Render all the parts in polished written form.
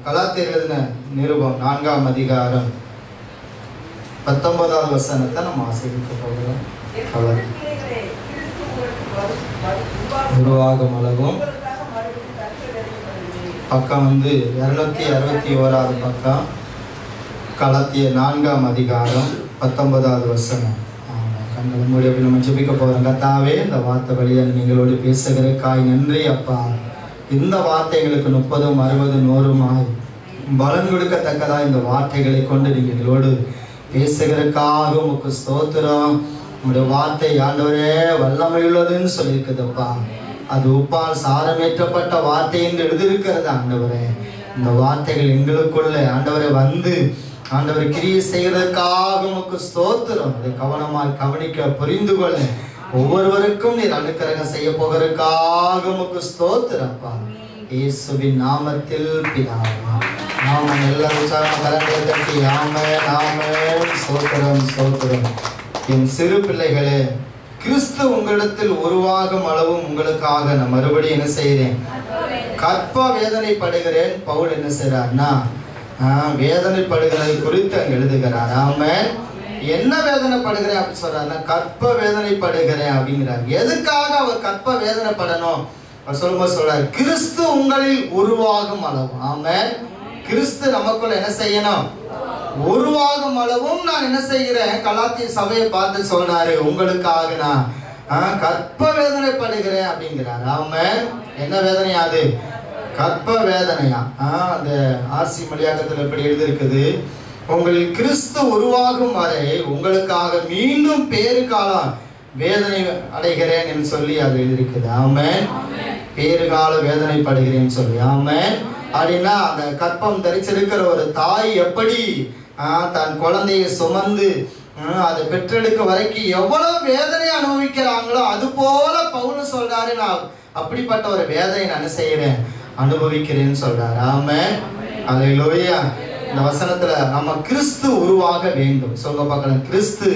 கலாத்தியர் எழுதின நிருபம் 4ஆம் அதிகாரம் 19வது வசனத்தை நம்ம வாசிக்க போகிறோம். உருவாகும் அளவும் பக்கம் 261வது பக்கம், கலாத்தியர் 4ஆம் அதிகாரம் 19வது வசனம். கண்களை மூடி அப்படி நம்ம ஜெபிக்க போகிறோம். கர்த்தாவே, இந்த வார்த்தை வழியாக நீங்களோடு பேசுகிறக்காய் நன்றி அப்பா. இந்த வார்த்தைகளுக்கு 30, 60, 100 பலன் கொடுக்கத்தக்கதா இந்த வார்த்தைகளை கொண்டு நீங்களோடு பேசுகிறதுக்காக உமக்கு ஸ்தோத்திரம். உங்களுடைய வார்த்தை ஆண்டவரே வல்லமையுள்ளதுன்னு சொல்லியிருக்குதுப்பா. அது உப்பால் சாரமேற்றப்பட்ட வார்த்தை என்று எழுதியிருக்கிறது ஆண்டவரே. இந்த வார்த்தைகள் எங்களுக்குள்ள ஆண்டவரை ஆண்டவரை கிரியை செய்கிறதுக்காக உமக்கு ஸ்தோத்திரம். அதை கவனமாய் கவனிக்க புரிந்து கொள்ள ஒவ்வொருவருக்கும் நீர் அனுக்கிரகம் செய்ய போகிறதுக்காக உமக்கு ஸ்தோத்திரப்பா. இயேசுவின் நாமத்தில் பிதாவே. ஆமென். எல்லாரும் கரங்களை தட்டி ஆமென் ஆமென். ஸ்தோத்திரம் ஸ்தோத்திரம். என் சிறு பிள்ளைகளே, கிறிஸ்து உங்களிடத்தில் உருவாகும் அளவும் உங்களுக்காக நான் மறுபடியும் என்ன செய்கிறேன்? கற்ப வேதனைப்படுகிறேன். பவுல் என்ன செய்யறாருன்னா வேதனைப்படுகிறது குறித்து அங்க எழுதுகிறார். ஆமென். என்ன வேதனைப்படுகிறேன் அப்படின்னு சொல்றாருன்னா கற்ப வேதனைப்படுகிறேன் அப்படிங்கிறார். எதுக்காக அவர் கற்ப வேதனைப்படணும் அவர் சொல்லும்போது சொல்றாரு, கிறிஸ்து உங்களில் உருவாகும் அளவு. ஆமென். கிறிஸ்து நமக்குள்ள என்ன செய்யணும்? உருவாகும் அளவும் நான் என்ன செய்கிறேன்? கலாத்திய சபையை பார்த்து சொல்றாரு, உங்களுக்காக நான் கற்ப வேதனைப்படுகிறேன் அப்படிங்கிறார். ஆமென். என்ன வேதனையா அது? கற்ப வேதனையா? அந்த ஆர்சி மொழியாக்கத்தில் எப்படி எழுதியிருக்குது, உங்களில் கிறிஸ்து உருவாகும் வரை உங்களுக்காக மீண்டும் பேறுகாலம் வேதனை அடைகிறேன் என்று சொல்லி அது எழுதியிருக்குது. ஆமென். பேறுகால வேதனைப்படுகிறேன்னு சொல்லி. ஆமென். அப்படின்னா அந்த கற்பம் தரிச்சிருக்கிற ஒரு தாய் எப்படி தன் குழந்தையை சுமந்து அதை பெற்றெடுக்க வரைக்கும் எவ்வளவு வேதனை அனுபவிக்கிறாங்களோ அது போல பவுல் சொல்றாரு, நான் அப்படிப்பட்ட ஒரு வேதனை நான் செய்யறேன், அனுபவிக்கிறேன்னு சொல்றாரு. ஆமென். அல்லேலூயா. இந்த வசனத்துல நம்ம கிறிஸ்து உருவாக வேண்டும். சொல்ல பார்க்கலாம், கிறிஸ்து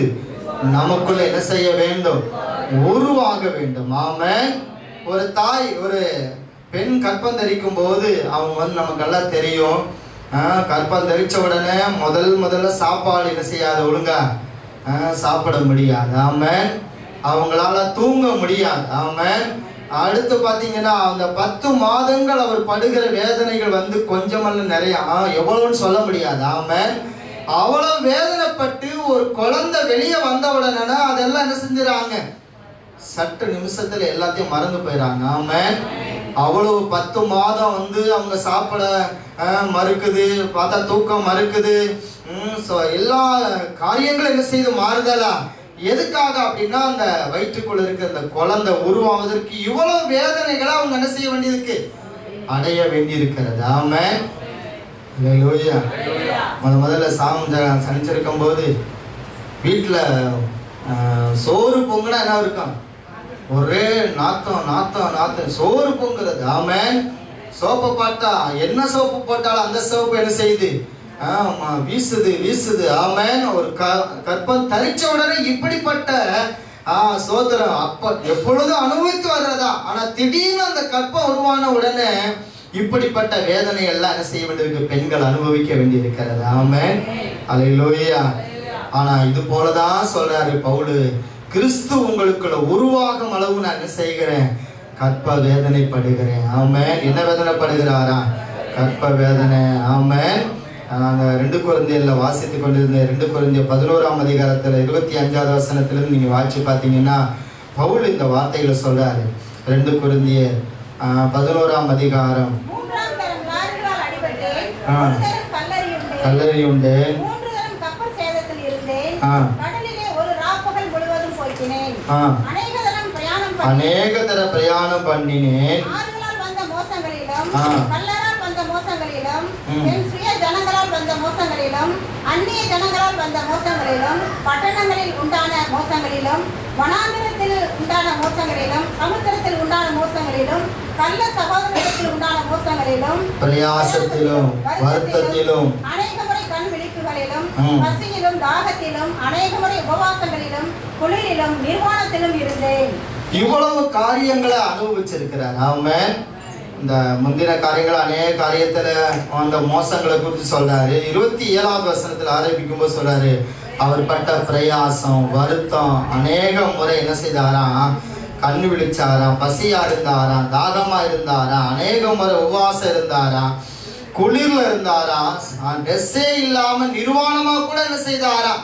நமக்குள்ள என்ன செய்ய வேண்டும்? உருவாக வேண்டும். ஆமென். ஒரு தாய் ஒரு பெண் கற்பம் தரிக்கும் போது அவங்க நமக்கு எல்லாம் தெரியும், கற்பம் தரிச்ச உடனே முதல்ல சாப்பாடு என்ன செய்யாது, ஒழுங்கா சாப்பிட முடியாது. ஆமென். அவங்களால தூங்க முடியாது. ஆமென். அடுத்து பாத்தீங்கன்னா அந்த 10 மாதங்கள் அவர் படுகிற வேதனைகள் கொஞ்சமல்ல நிறைய, எவ்வளவுன்னு சொல்ல முடியாது. ஆமென். அவ்வளவு வேதனைப்பட்டு ஒரு குழந்தை வெளியே வந்த உடனே அதெல்லாம் என்ன செஞ்சுறாங்க, சற்று நிமிஷத்துல எல்லாத்தையும் மறந்து போயிடறாங்க. ஆமென். அவ்வளவு 10 மாதம் அவங்க சாப்பிட மறுக்குது, பார்த்தா தூக்கம் மறுக்குது, எல்லா காரியங்களும் என்ன செய்து மாறுதலா. எதுக்காக அப்படின்னா அந்த வயிற்றுக்குள்ள இருக்கிற அந்த குழந்தை உருவாவதற்கு இவ்வளவு வேதனைகளை அவங்க என்ன செய்ய வேண்டியிருக்கு, அடைய வேண்டியிருக்கிறது. ஆமென். முதல்ல சனிச்சிருக்கும் போது வீட்டுல சோறு பொங்குனா என்ன இருக்கும், ஒரே நாத்தம் சோறு பொங்குறது. ஆமென். சோப்பை பார்த்தா என்ன சோப்பு போட்டாலும் அந்த சோப்பு என்ன செய்யுது, வீசுது. ஆமென். ஒரு கற்பம் தரிச்ச உடனே இப்படிப்பட்ட சோதரம் அப்ப எப்பொழுதும் அனுபவித்து வர்றதா, ஆனா திடீர்னு அந்த கற்பம் உருவான உடனே இப்படிப்பட்ட வேதனை எல்லாம் என்ன செய்ய வேண்டியிருக்கு, பெண்கள் அனுபவிக்க வேண்டியிருக்கிறது. ஆமென். அல்லேலூயா. ஆனா இது போலதான் சொல்றாரு பவுல், கிறிஸ்து உங்களுக்குள்ள உருவாகும் அளவு நான் என்ன செய்கிறேன், கற்ப வேதனைப்படுகிறேன். ஆமென். என்ன வேதனைப்படுகிறாரா? கற்ப வேதனை. ஆமென். அந்த 2 கொரிந்தியர்ல வாசித்து கொண்டிருந்த 2 கொரிந்தியர் 11ஆம் அதிகாரத்துல 25வது வசனத்திலிருந்து நீங்க வாசிச்சு பார்த்தீங்கன்னா பவுல் இந்த வார்த்தைகளை சொல்றாரு. 2 கொரிந்தியர் 11ஆம் அதிகாரம். கல்லறி உண்டு, அநேக தர பிரயாணம் பண்ணினேன், அந்நிய ஜனங்களால் வந்த மோசங்களிலும், பட்டணங்களில் உண்டான மோசங்களிலும், வனாந்திரத்தில் உண்டான மோசங்களிலும், சமுத்திரத்தில் உண்டான மோசங்களிலும், கள்ள சகோதரத்தில் உண்டான மோசங்களிலும், பிரயாசத்திலும் வருத்தத்திலும், அநேக முறை கண் விழிப்புகளிலும், பசியிலும் தாகத்திலும், அநேக முறை உபவாசங்களிலும், குளிரிலும் நிர்வாணத்திலும் இருந்தேன். இவ்வளவு காரியங்களை அனுபவிச்சிருக்கிறார். ஆமென். இந்த முந்தின காரியங்கள் அநேக காரியத்துல அந்த மோசங்களை குறித்து சொல்றாரு. 27வது வசனத்துல ஆரம்பிக்கும் போது சொல்றாரு, அவர் பட்ட பிரயாசம் வருத்தம் அநேக முறை என்ன செய்தாராம், கண்ணு விழிச்சாராம், பசியா இருந்தாராம், தாகமா இருந்தாராம், அநேக முறை உபவாசம் இருந்தாராம், குளிர்ல இருந்தாராம், ட்ரெஸ்ஸே இல்லாம நிர்வாணமா கூட என்ன செய்தாராம்.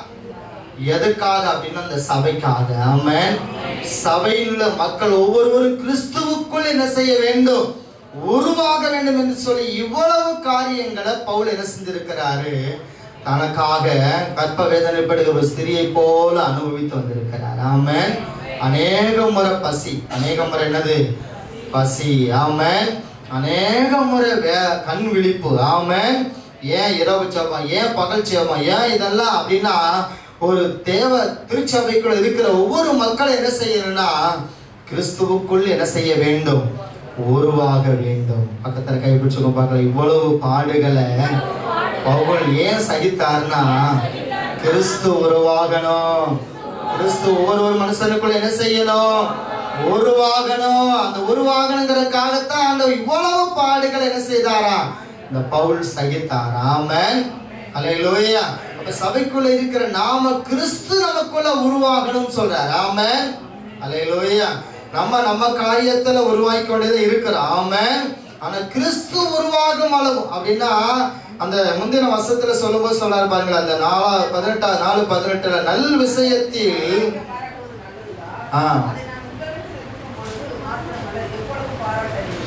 எதுக்காக அப்படின்னா அந்த சபைக்காக. ஆமென். சபையில் உள்ள மக்கள் ஒவ்வொருவரும் கிறிஸ்துவுக்குள் என்ன செய்ய வேண்டும், உருவாக வேண்டும் என்று சொல்லி இவ்வளவு காரியங்களை பவுல் என்ன செஞ்சிருக்கிறாரு, தனக்காக கற்ப வேதனைப்படுகிற ஒரு ஸ்திரியை போல அனுபவித்து வந்திருக்கிறார். ஆமென். அநேக முறை பசி, அநேக முறை என்னது பசி. ஆமென். அநேக முறை கண் விழிப்பு. ஆமென். ஏன் இரவு ஜெபம், ஏன் பகல் ஜெபம், ஏன் இதெல்லாம் அப்படின்னா ஒரு தேவ திருச்சபைக்குள்ள இருக்கிற ஒவ்வொரு மக்களும் என்ன செய்யணும்னா கிறிஸ்துவுக்குள் என்ன செய்ய வேண்டும், உருவாக வேண்டும். பக்கத்துல கைப்பிடிச்சுக்க பார்க்கலாம். இவ்வளவு பாடுகளை பவுல் ஏன் சகித்தார்னா கிறிஸ்து உருவாகணும். கிறிஸ்து ஒவ்வொரு மனுஷனுக்குள்ள என்ன செய்யணும், உருவாகணும். அந்த உருவாகணுங்கிறதுக்காகத்தான் அந்த இவ்வளவு பாடுகளை என்ன செய்தாரா இந்த பவுல் சகித்தார். ஆமென். அல்லேலூயா. அப்ப சபைக்குள்ள இருக்கிற நாம கிறிஸ்து நமக்குள்ள உருவாகணும் சொல்றார். ஆமென். அல்லேலூயா. நம்ம காரியத்துல உருவாக்கி கொண்டே இருக்கிறோம். ஆமென். ஆனா கிறிஸ்து உருவாகும் அளவு அப்படின்னா அந்த முந்தின வருஷத்துல சொல்லும்போது சொல்றாரு பாருங்களா, அந்த 4:18 நல் விஷயத்தில்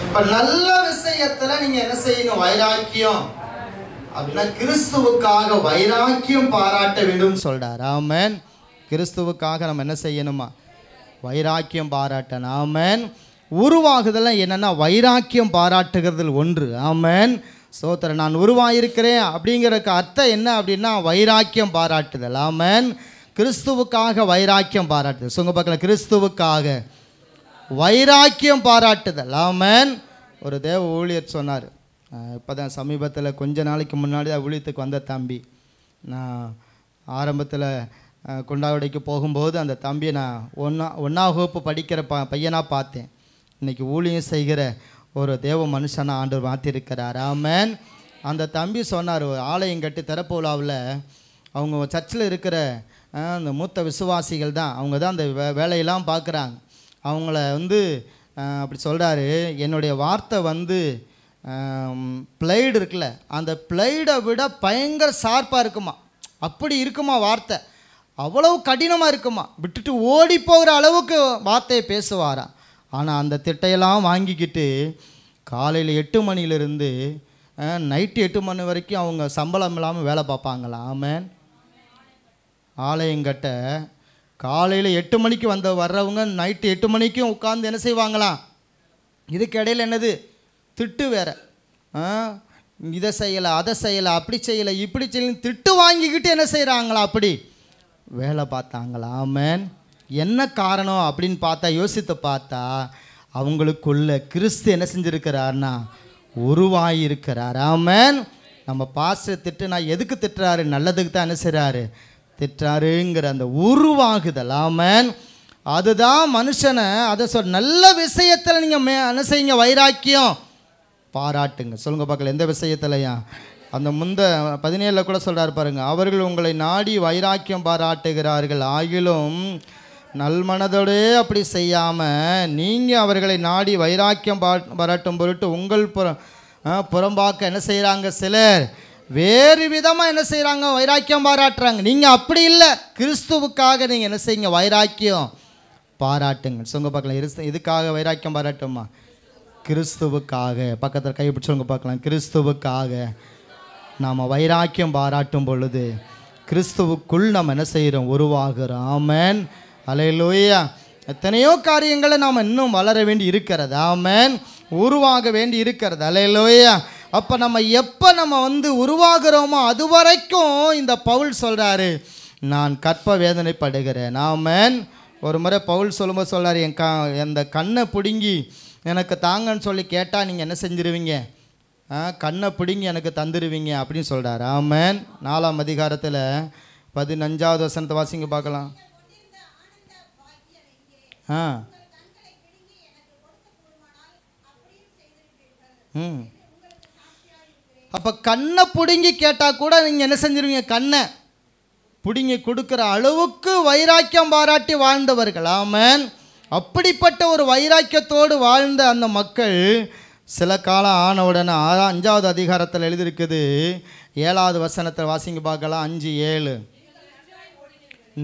இப்ப நல்ல விஷயத்துல நீங்க என்ன செய்யணும், வைராக்கியம் அப்படின்னா கிறிஸ்துவுக்காக வைராக்கியம் பாராட்ட வேண்டும் சொல்றார். ஆமென். கிறிஸ்துவுக்காக நம்ம என்ன செய்யணுமா, வைராக்கியம் பாராட்டணும். ஆமென். உருவாகுதல் என்னன்னா வைராக்கியம் பாராட்டுகிறதில் ஒன்று. ஆமென். சோத்திரம். நான் உருவாயிருக்கிறேன் அப்படிங்கிறதுக்கு அர்த்தம் என்ன அப்படின்னா வைராக்கியம் பாராட்டுதல். ஆமென். கிறிஸ்துவுக்காக வைராக்கியம் பாராட்டுதல். சொங்க பக்கம் கிறிஸ்துவுக்காக வைராக்கியம் பாராட்டுதல். ஆமென். ஒரு தேவ ஊழியர் சொன்னார், இப்போ தான் சமீபத்தில் கொஞ்ச நாளைக்கு முன்னாடி தான் ஊழியத்துக்கு வந்த தம்பி. நான் ஆரம்பத்தில் கொண்டாவடைக்கு போகும்போது அந்த தம்பியை நான் ஒன்றாம் வகுப்பு படிக்கிற பையனாக பார்த்தேன். இன்றைக்கி ஊழியம் செய்கிற ஒரு தேவ மனுஷனாக ஆண்டவர் மாற்றிருக்கிறார். ஆமென். அந்த தம்பி சொன்னார், ஒரு ஆலயம் கட்டி திறப்பு விழாவில் அவங்க சர்ச்சில் இருக்கிற அந்த மூத்த விசுவாசிகள் தான், அவங்க தான் அந்த வேலையெல்லாம் பார்க்குறாங்க. அவங்கள அப்படி சொல்கிறாரு, என்னுடைய வார்த்தை பிளைடு இருக்குல்ல, அந்த பிளைடை விட பயங்கர ஷார்ப்பாக இருக்குமா, அப்படி இருக்குமா வார்த்தை, அவ்வளவு கடினமாக இருக்குமா, விட்டுட்டு ஓடி போகிற அளவுக்கு வார்த்தையை பேசுவாராம். ஆனால் அந்த திட்டையெல்லாம் வாங்கிக்கிட்டு காலையில் 8 மணியிலிருந்து நைட்டு 8 மணி வரைக்கும் அவங்க சம்பளம் இல்லாமல் வேலை பார்ப்பாங்களாம். ஆமென். ஆலயங்கட்ட காலையில் 8 மணிக்கு வர்றவங்க நைட்டு 8 மணிக்கும் உட்காந்து என்ன செய்வாங்களாம். இதுக்கு இடையில் என்னது திட்டு வேற, இதை செய்யலை அதை செய்யலை அப்படி செய்யலை இப்படி செய்யலை திட்டு வாங்கிக்கிட்டு என்ன செய்கிறாங்களா அப்படி வேலை பார்த்தாங்களா. ஆமென். என்ன காரணம் அப்படின்னு பார்த்தா, யோசித்து பார்த்தா அவங்களுக்குள்ள கிறிஸ்து என்ன செஞ்சுருக்கிறார்னா உருவாயிருக்கிறார். ஆமென். நம்ம பாஸ்டர் திட்டுனா எதுக்கு திட்டுறாரு, நல்லதுக்கு தான் என்ன செய்கிறாரு திட்டுறாருங்கிற அந்த உருவாகுதல். ஆமென். அதுதான் மனுஷனை அதை நல்ல விஷயத்தில் நீங்கள் என்ன செய்யுங்க, வைராக்கியம் பாராட்டுங்க. சொல்லுங்க பார்க்கல, எந்த விஷயத்துலையா, அந்த 17 கூட சொல்கிறார் பாருங்க, அவர்கள் உங்களை நாடி வைராக்கியம் பாராட்டுகிறார்கள், ஆகிலும் நல்மனதோடே அப்படி செய்யாமல் நீங்கள் அவர்களை நாடி வைராக்கியம் பாராட்டும் பொருட்டு உங்கள் புறம்பாக்க என்ன செய்கிறாங்க, சிலர் வேறு விதமாக என்ன செய்கிறாங்க, வைராக்கியம் பாராட்டுறாங்க. நீங்கள் அப்படி இல்லை, கிறிஸ்துவுக்காக நீங்கள் என்ன செய்யுங்க, வைராக்கியம் பாராட்டுங்க. சொல்லுங்க பார்க்கலாம், இதுக்காக வைராக்கியம் பாராட்டுமா, கிறிஸ்துவுக்காக. பக்கத்தில் கைப்பிடிச்சவங்க பார்க்கலாம், கிறிஸ்துவுக்காக நாம் வைராக்கியம் பாராட்டும் பொழுது கிறிஸ்துவுக்குள் நம்ம என்ன செய்கிறோம், உருவாகிறோம். ஆமென். அல்லேலூயா. எத்தனையோ காரியங்களை நாம் இன்னும் வளர வேண்டி இருக்கிறது. ஆமென். உருவாக வேண்டி இருக்கிறது. அல்லேலூயா. அப்போ நம்ம எப்போ நம்ம உருவாகிறோமோ அது வரைக்கும் இந்த பவுல் சொல்கிறாரு, நான் கற்ப வேதனைப்படுகிறேன். ஆமென். ஒரு முறை பவுல் சொல்லும்போது சொல்கிறார், அந்த கண்ணை பிடுங்கி எனக்கு தாங்கன்னு சொல்லி கேட்டால் நீங்கள் என்ன செஞ்சிருவீங்க, கண்ணை பிடுங்கி எனக்கு தந்துடுவீங்க அப்படின்னு சொல்கிறார். ஆமென். 4ஆம் அதிகாரத்தில் 15வது வசனத்தை வாசிங்க பார்க்கலாம். அப்போ கண்ணை பிடுங்கி கேட்டால் கூட நீங்கள் என்ன செஞ்சிருவீங்க? கண்ணை பிடுங்கி கொடுக்குற அளவுக்கு வைராக்கியம் பாராட்டி வாழ்ந்தவர்கள். ஆமென். அப்படிப்பட்ட ஒரு வைராக்கியத்தோடு வாழ்ந்த அந்த மக்கள் சில காலம் ஆனவுடனே 5வது அதிகாரத்தில் எழுதியிருக்குது. 7வது வசனத்தில் வாசிங்க பார்க்கலாம். 5:7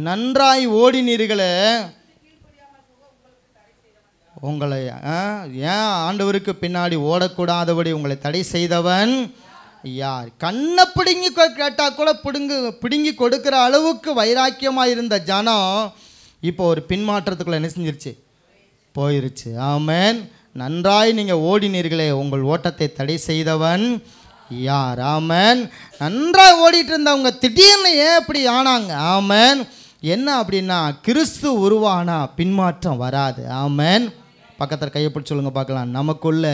நன்றாய் ஓடினீர்களே, உங்களை ஏன் ஆண்டவருக்கு பின்னாடி ஓடக்கூடாதபடி உங்களை தடை செய்தவன் யார்? கண்ணை பிடுங்கி கேட்டால் கூட பிடுங்கி கொடுக்குற அளவுக்கு வைராக்கியமாக இருந்த ஜனம் இப்போ ஒரு பின்மாற்றத்துக்குள்ளே என்ன செஞ்சிருச்சு? போயிருச்சு. ஆமென். நன்றாய் நீங்கள் ஓடினீர்களே, உங்கள் ஓட்டத்தை தடை செய்தவன் யார்? ஆமென். நன்றாக ஓடிட்டு இருந்தவங்க திடீர்னு ஏன் இப்படி ஆனாங்க? ஆமென். என்ன அப்படின்னா, கிறிஸ்து உருவானா பின்மாற்றம் வராது. ஆமென். பக்கத்தில் கையை பிடிச்சி சொல்லுங்க பார்க்கலாம். நமக்குள்ள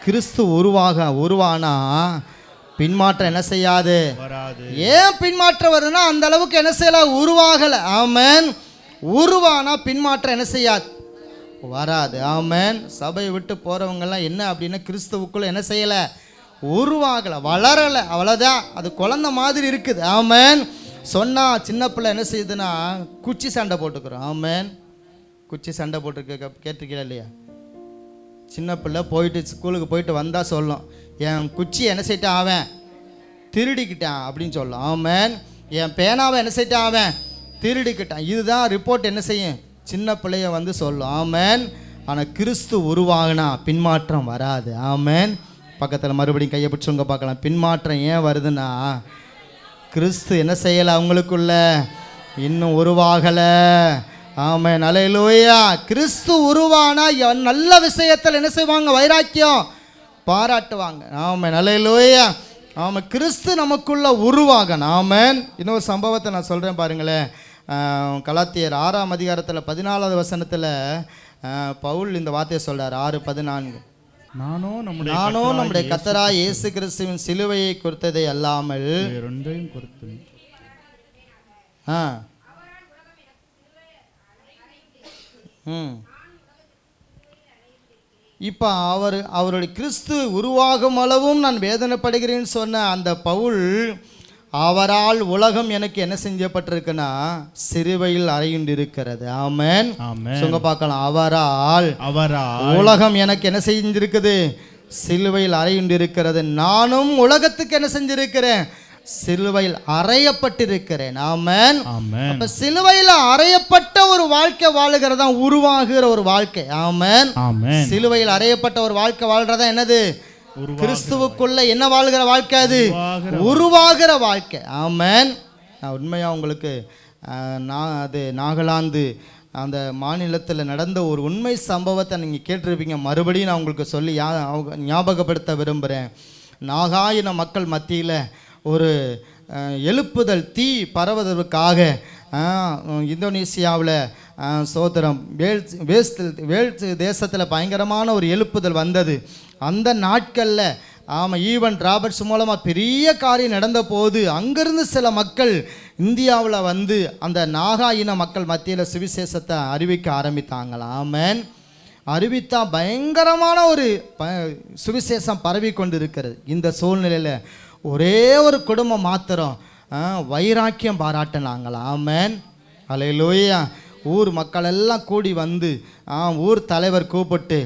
கிறிஸ்து உருவானா பின்மாற்றம் என்ன செய்யாது? ஏன் பின்மாற்றம் வருதுன்னா அந்த அளவுக்கு என்ன செய்யல? உருவாகலை. ஆமென். உருவானா பின்மாற்றம் என்ன செய்யாது? வராது. ஆமென். சபையை விட்டு போகிறவங்கெல்லாம் என்ன அப்படின்னா கிறிஸ்துவுக்குள்ள என்ன செய்யலை? உருவாகலை, வளரலை, அவ்வளோதான். அது குழந்தை மாதிரி இருக்குது. ஆமென். சொன்னால் சின்ன பிள்ளை என்ன செய்யுதுன்னா குச்சி சண்டை போட்டுக்கிறோம். ஆமென். குச்சி சண்டை போட்டுருக்க கேட்டிருக்கீங்களா இல்லையா? சின்ன பிள்ளை போயிட்டு ஸ்கூலுக்கு போயிட்டு வந்தால் சொல்லும், என் குச்சி என்ன செய்யிட்டான் அவன் திருடிக்கிட்டான் அப்படின்னு சொல்லும். ஆமென். என் பேனாவை என்ன செய்யிட்டான் அவன் திருடிக்கிட்டான். இதுதான் ரிப்போர்ட் என்ன செய்யும்? சின்ன பிள்ளைய வந்து சொல்லும். ஆமென். ஆனால் கிறிஸ்து உருவாகினா பின்மாற்றம் வராது. ஆமென். பக்கத்தில் மறுபடியும் கையை பிடிச்சவங்க பார்க்கலாம். பின்மாற்றம் ஏன் வருதுன்னா கிறிஸ்து என்ன செய்யலை? அவங்களுக்குள்ள இன்னும் உருவாகலை. ஆமென். அல்லேலூயா. கிறிஸ்து உருவானா நல்ல விஷயத்தில் என்ன செய்வாங்க? வைராக்கியம் பாராட்டுவாங்க. ஆமென். அல்லேலூயா. ஆமாம். கிறிஸ்து நமக்குள்ள உருவாகணும். ஆமென். இன்னொரு சம்பவத்தை நான் சொல்கிறேன் பாருங்களேன். கலாத்தியர் 6ஆம் அதிகாரத்தில் 14வது வசனத்தில் பவுல் இந்த வார்த்தையை சொல்கிறார். 6:14 நானோ நம்முடைய கர்த்தராகிய இயேசு கிறிஸ்துவின் சிலுவையை குறித்ததை அல்லாமல் இப்போ அவருடைய கிறிஸ்து உருவாகும் அளவும் நான் வேதனைப்படுகிறேன்னு சொன்ன அந்த பவுல், அவரால் உலகம் எனக்கு என்ன செஞ்சப்பட்டிருக்குன்னா சிலுவையில் அறையுண்டிருக்கிறது. ஆமென். சொல்லுங்க பார்க்கலாம். அவரால் உலகம் எனக்கு என்ன செஞ்சிருக்குது? சிலுவையில் அறையுண்டிருக்கிறது. நானும் உலகத்துக்கு என்ன செஞ்சிருக்கிறேன்? சிலுவையில் அறையப்பட்டிருக்கிறேன். ஆமென். அப்ப சிலுவையில் அறையப்பட்ட ஒரு வாழ்க்கை வாழுகிறதா உருவாகுகிற ஒரு வாழ்க்கை. ஆமென். சிலுவையில் அறையப்பட்ட ஒரு வாழ்க்கை வாழ்றதா என்னது? கிறிஸ்துவுக்குள்ள என்ன வாழ்கிற வாழ்க்கை? அது உருவாகிற வாழ்க்கை. ஆமென். நான் உண்மையாக உங்களுக்கு அது நாகாலாந்து அந்த மாநிலத்தில் நடந்த ஒரு உண்மை சம்பவத்தை நீங்கள் கேட்டிருப்பீங்க. மறுபடியும் நான் உங்களுக்கு சொல்லி ஞாபகப்படுத்த விரும்புகிறேன். நாகாயின மக்கள் மத்தியில் ஒரு எழுப்புதல் தீ பரவுவதற்காக இந்தோனேசியாவில் சோதரம் வேல்ஸ் தேசத்தில் பயங்கரமான ஒரு எழுப்புதல் வந்தது. அந்த நாட்களில் ஈவன் ராபர்ட்ஸ் மூலமாக பெரிய காரியம் நடந்த போது அங்கேருந்து சில மக்கள் இந்தியாவில் வந்து அந்த நாகா இன மக்கள் மத்தியில் சுவிசேஷத்தை அறிவிக்க ஆரம்பித்தாங்களா. ஆமென். அறிவித்தா பயங்கரமான ஒரு சுவிசேஷம் பரவி கொண்டு இருக்கிறது. இந்த சூழ்நிலையில் ஒரே ஒரு குடும்பம் மாத்திரம் வைராக்கியம் பாராட்டினாங்களா. ஆமென். அல்லேலூயா. ஊர் மக்கள் எல்லாம் கூடி வந்து ஊர் தலைவர் கூப்பிட்டு